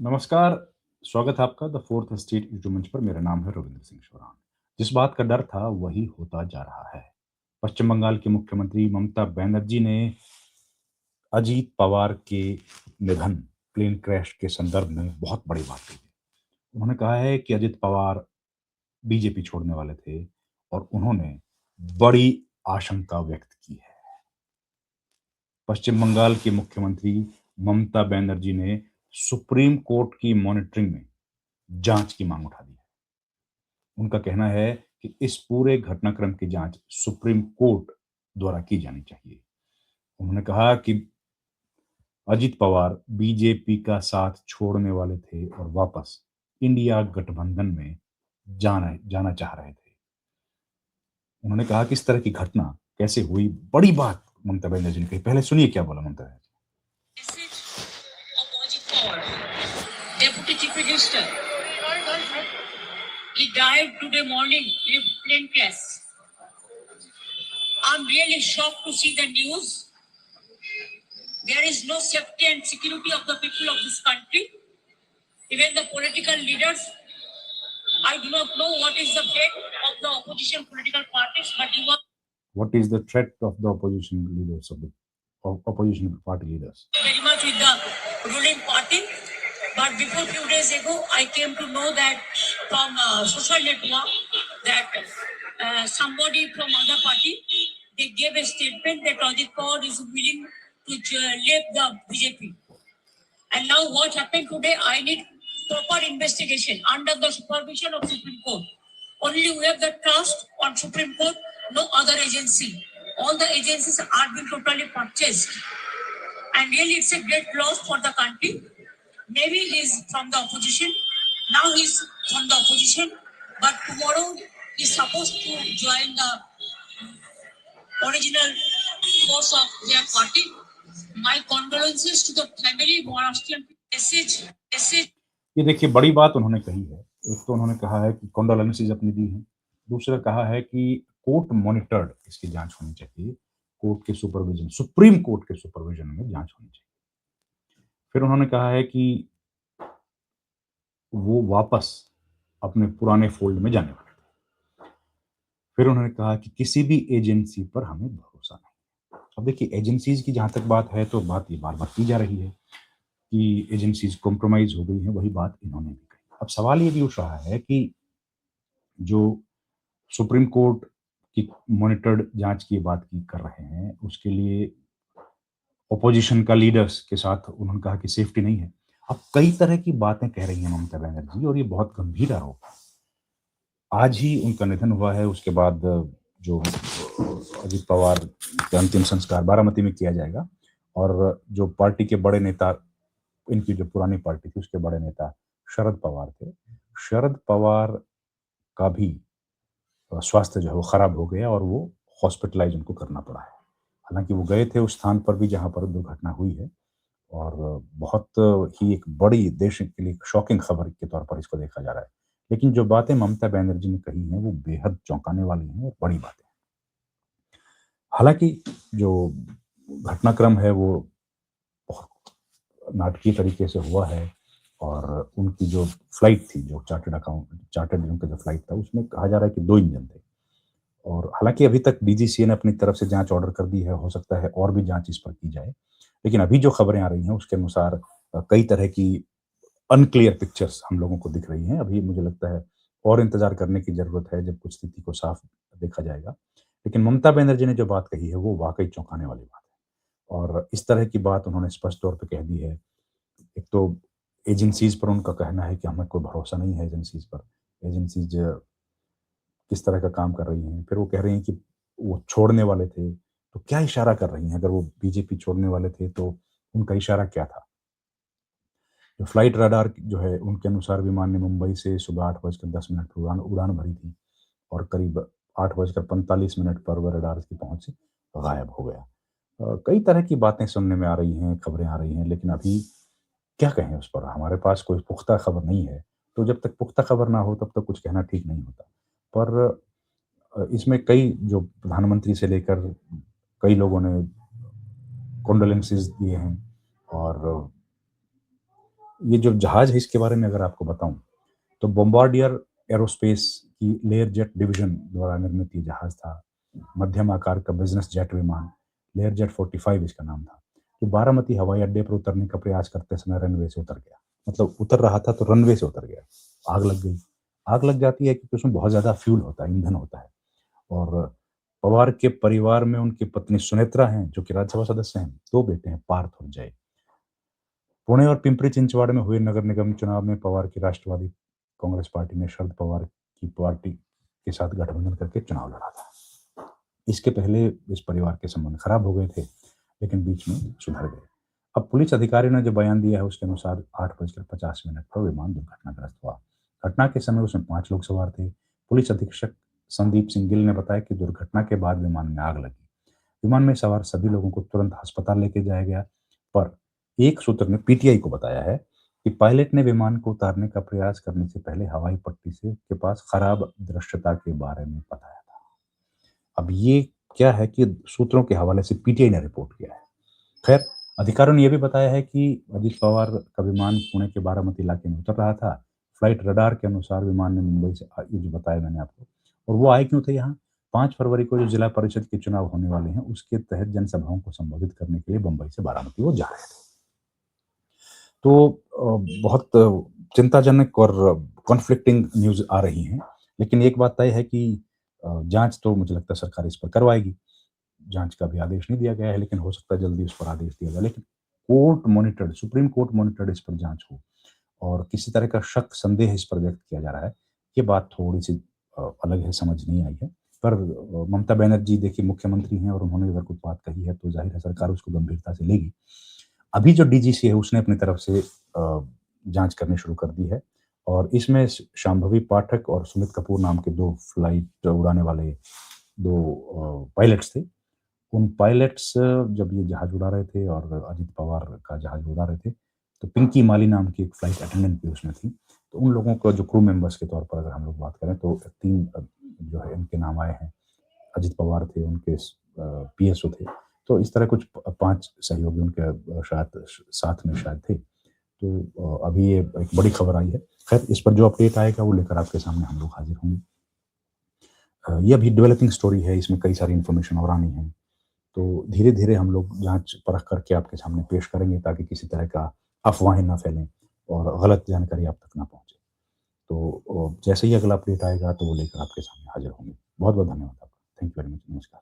नमस्कार, स्वागत है आपका द फोर्थ स्टेट यूट्यूब मंच पर। मेरा नाम है रविंद्र सिंह शोरान। जिस बात का डर था वही होता जा रहा है। पश्चिम बंगाल की मुख्यमंत्री ममता बनर्जी ने अजीत पवार के निधन, प्लेन क्रैश के संदर्भ में बहुत बड़ी बात कही है। उन्होंने कहा है कि अजित पवार बीजेपी छोड़ने वाले थे और उन्होंने बड़ी आशंका व्यक्त की है। पश्चिम बंगाल की मुख्यमंत्री ममता बनर्जी ने सुप्रीम कोर्ट की मॉनिटरिंग में जांच की मांग उठा दी है। उनका कहना है कि इस पूरे घटनाक्रम की जांच सुप्रीम कोर्ट द्वारा की जानी चाहिए। उन्होंने कहा कि अजित पवार बीजेपी का साथ छोड़ने वाले थे और वापस इंडिया गठबंधन में जाना जाना चाह रहे थे। उन्होंने कहा कि इस तरह की घटना कैसे हुई, बड़ी बात ममता बनर्जी ने कही। पहले सुनिए क्या बोला Mamata Banerjee. Deputy Chief Minister, he died today morning in a plane crash. I'm really shocked to see the news. There is no safety and security of the people of this country. Even the political leaders, I do not know what is the fate of the opposition political parties, but you are What is the threat of the opposition leaders of opposition party leaders? very much with the ruling party. But before few days ago, I came to know that from social network that somebody from other party, they gave a statement that Ajit Pawar is willing to leave the BJP. And now what happened today, I need proper investigation under the supervision of Supreme Court. Only we have the trust on Supreme Court, no other agency. All the agencies are being totally purchased. And really it's a great loss for the country. Maybe he's from the opposition. Now he's from the opposition. But tomorrow he's supposed to join the original force of their party. My condolences to the family, Maharashtrian message. ये देखिए, बड़ी बात उन्होंने कही है। एक तो उन्होंने कहा है कि कंडोलेंसेस अपनी दी हैं। दूसरा कहा है कि कोर्ट मॉनिटर्ड इसकी जांच होनी चाहिए। कोर्ट के सुपरविजन, सुप्रीम कोर्ट के सुपरविजन में जांच होनी चाहिए। फिर उन्होंने कहा है कि वो वापस अपने पुराने फ़ोल्ड में जाने वाले थे। फिर उन्होंने कहा कि किसी भी एजेंसी पर हमें भरोसा नहीं। अब देखिए, एजेंसीज़ की जहाँ तक बात है तो बात ये बार-बार की जा रही है कि एजेंसीज़ कॉम्प्रोमाइज़ हो गई हैं, वही बात इन्होंने भी कही। अब सवाल ये भी उठ रहा है कि जो सुप्रीम कोर्ट की मॉनिटर्ड जांच की बात की कर रहे हैं, उसके लिए ऑपोजिशन का लीडर्स के साथ उन्होंने कहा कि सेफ्टी नहीं है। अब कई तरह की बातें कह रही हैं ममता बनर्जी और ये बहुत गंभीर आरोप है। आज ही उनका निधन हुआ है, उसके बाद जो अजित पवार का अंतिम संस्कार बारामती में किया जाएगा और जो पार्टी के बड़े नेता, इनकी जो पुरानी पार्टी थी उसके बड़े नेता शरद पवार थे। शरद पवार का भी स्वास्थ्य जो है वो खराब हो गया और वो हॉस्पिटलाइज़ उनको करना पड़ा है। हालाँकि वो गए थे उस स्थान पर भी जहाँ पर दुर्घटना हुई है और बहुत ही एक बड़ी देश के लिए शॉकिंग खबर के तौर पर इसको देखा जा रहा है। लेकिन जो बातें ममता बनर्जी ने कही हैं वो बेहद चौंकाने वाली हैं और बड़ी बातें हैं। हालाँकि जो घटनाक्रम है वो बहुत नाटकीय तरीके से हुआ है और उनकी जो फ्लाइट थी, जो चार्टर्ड उनका जो फ्लाइट था, उसमें कहा जा रहा है कि 2 इंजन थे। और हालाँकि अभी तक डीजीसीए ने अपनी तरफ से जाँच ऑर्डर कर दी है, हो सकता है और भी जाँच इस पर की जाए। लेकिन अभी जो खबरें आ रही हैं उसके अनुसार कई तरह की अनक्लियर पिक्चर्स हम लोगों को दिख रही हैं। अभी मुझे लगता है और इंतज़ार करने की ज़रूरत है जब कुछ स्थिति को साफ देखा जाएगा। लेकिन ममता बनर्जी ने जो बात कही है वो वाक़ई चौंकाने वाली बात है और इस तरह की बात उन्होंने स्पष्ट तौर पे कह दी है। एक तो एजेंसीज़ पर उनका कहना है कि हमें कोई भरोसा नहीं है एजेंसीज़ पर। एजेंसीज़ किस तरह का काम कर रही हैं। फिर वो कह रही हैं कि वो छोड़ने वाले थे, तो क्या इशारा कर रही हैं? अगर वो बीजेपी छोड़ने वाले थे तो उनका इशारा क्या था? जो फ्लाइट रडार जो है उनके अनुसार विमान ने मुंबई से सुबह 8:10 पर उड़ान उड़ान भरी थी और करीब 8:45 पर वो रडार की पहुँच से गायब हो गया। कई तरह की बातें सुनने में आ रही हैं, खबरें आ रही हैं, लेकिन अभी क्या कहें उस पर? हमारे पास कोई पुख्ता खबर नहीं है, तो जब तक पुख्ता खबर ना हो तब तक कुछ कहना ठीक नहीं होता। पर इसमें कई जो प्रधानमंत्री से लेकर कई लोगों ने कंडोलेंसेस दिए हैं और ये जो जहाज है इसके बारे में अगर आपको बताऊं तो बोम्बार्डियर एरोस्पेस की लेयर जेट डिवीजन द्वारा निर्मित ये जहाज था। मध्यम आकार का बिजनेस जेट विमान, लेयर जेट 45 इसका नाम था, जो बारामती हवाई अड्डे पर उतरने का प्रयास करते समय रनवे से उतर गया। मतलब उतर रहा था तो रनवे से उतर गया, आग लग गई। आग लग जाती है क्योंकि उसमें बहुत ज्यादा फ्यूल होता है, ईंधन होता है। और पवार के परिवार में उनकी पत्नी सुनेत्रा हैं जो कि राज्यसभा सदस्य हैं, दो बेटे हैं पार्थ और जय। पुणे और पिंपरी चिंचवड़ में हुए नगर निगम चुनाव में पवार की राष्ट्रवादी कांग्रेस पार्टी ने शरद पवार की पार्टी के साथ गठबंधन करके चुनाव लड़ा था। इसके पहले इस परिवार के संबंध खराब हो गए थे, लेकिन बीच में सुधर गए। अब पुलिस अधिकारियों ने जो बयान दिया है उसके अनुसार 8:50 पर विमान दुर्घटनाग्रस्त हुआ। घटना के समय उसमें 5 लोग सवार थे। पुलिस अधीक्षक संदीप सिंह गिल ने बताया कि दुर्घटना के बाद विमान में आग लगी। विमान में सवार सभी लोगों को तुरंत अस्पताल लेके जाया गया, पर एक सूत्र ने पीटीआई को बताया है कि पायलट ने विमान को उतारने का प्रयास करने से पहले हवाई पट्टी से के पास खराब दृश्यता के बारे में बताया था। अब ये क्या है कि सूत्रों के हवाले से पीटीआई ने रिपोर्ट किया है। खैर, अधिकारियों ने यह भी बताया है कि अजित पवार का विमान पुणे के बारामती इलाके में उतर रहा था। फ्लाइट रडार के अनुसार विमान ने मुंबई से ये जो बताया मैंने आपको, और वो आए क्यों थे यहाँ? 5 फरवरी को जो जिला परिषद के चुनाव होने वाले हैं उसके तहत जनसभाओं को संबोधित करने के लिए बंबई से बारामती वो जा रहे थे। तो बहुत चिंताजनक और कॉन्फ्लिक्टिंग न्यूज़ आ रही हैं। लेकिन एक बात तय है कि जाँच तो मुझे लगता है सरकार इस पर करवाएगी। जाँच का भी आदेश नहीं दिया गया है, लेकिन हो सकता है जल्दी उस पर आदेश दिया जाए। लेकिन court monitored, supreme court monitored इस पर जाँच हो और किसी तरह का शक, संदेह इस पर व्यक्त किया जा रहा है, ये बात थोड़ी-सी अलग है, समझ नहीं आई है। पर ममता बनर्जी देखिए मुख्यमंत्री हैं और उन्होंने अगर कोई बात कही है तो ज़ाहिर है सरकार उसको गंभीरता से लेगी। अभी जो डीजीसी है उसने अपनी तरफ से जाँच करनी शुरू कर दी है और इसमें शांभवी पाठक और सुमित कपूर नाम के 2 फ्लाइट उड़ाने वाले 2 पायलट्स थे। उन पायलट्स जब ये जहाज उड़ा रहे थे और अजित पवार का जहाज उड़ा रहे थे, तो पिंकी माली नाम की एक फ्लाइट अटेंडेंट भी उसमें थी। तो उन लोगों को जो क्रू मेंबर्स के तौर पर अगर हम लोग बात करें तो 3 जो है इनके नाम आए हैं। अजित पवार थे, उनके पीएसओ थे। तो इस तरह कुछ 5 सहयोगी उनके शायद साथ में शायद थे। तो अभी ये एक बड़ी खबर आई है। खैर इस पर जो अपडेट आएगा वो लेकर आपके सामने हम लोग हाज़िर होंगे। ये अभी डेवलपिंग स्टोरी है, इसमें कई सारी इन्फॉर्मेशन और आनी है। तो धीरे-धीरे हम लोग जाँच परख करके आपके सामने पेश करेंगे ताकि किसी तरह का अफ़वाहें ना फैलें और गलत जानकारी आप तक ना पहुँचे। तो जैसे ही अगला अपडेट आएगा तो वो लेकर आपके सामने हाज़िर होंगे। बहुत-बहुत धन्यवाद आपका। Thank you very much. नमस्कार।